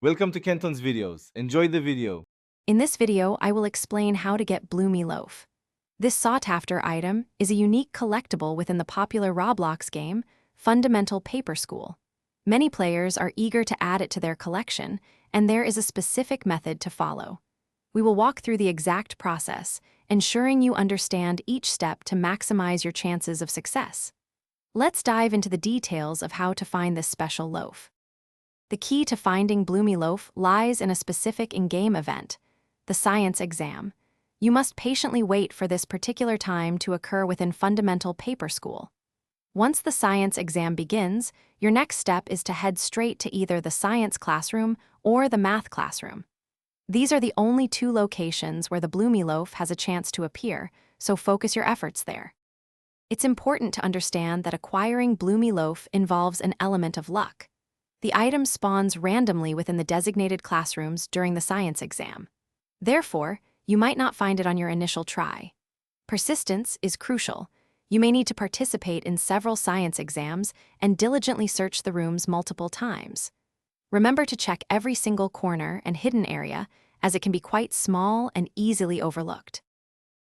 Welcome to Kenton's videos. Enjoy the video. In this video, I will explain how to get Bloomie Loaf. This sought-after item is a unique collectible within the popular Roblox game, Fundamental Paper School. Many players are eager to add it to their collection, and there is a specific method to follow. We will walk through the exact process, ensuring you understand each step to maximize your chances of success. Let's dive into the details of how to find this special loaf. The key to finding Bloomie Loaf lies in a specific in-game event, the science exam. You must patiently wait for this particular time to occur within Fundamental Paper School. Once the science exam begins, your next step is to head straight to either the science classroom or the math classroom. These are the only two locations where the Bloomie Loaf has a chance to appear, so focus your efforts there. It's important to understand that acquiring Bloomie Loaf involves an element of luck. The item spawns randomly within the designated classrooms during the science exam. Therefore, you might not find it on your initial try. Persistence is crucial. You may need to participate in several science exams and diligently search the rooms multiple times. Remember to check every single corner and hidden area, as it can be quite small and easily overlooked.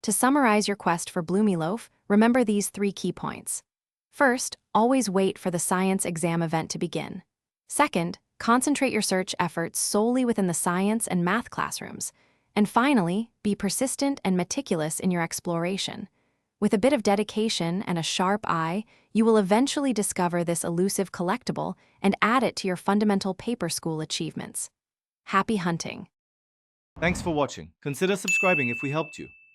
To summarize your quest for Bloomie Loaf, remember these 3 key points. First, always wait for the science exam event to begin. Second, concentrate your search efforts solely within the science and math classrooms. And finally, be persistent and meticulous in your exploration. With a bit of dedication and a sharp eye, you will eventually discover this elusive collectible and add it to your Fundamental Paper School achievements. Happy hunting! Thanks for watching. Consider subscribing if we helped you.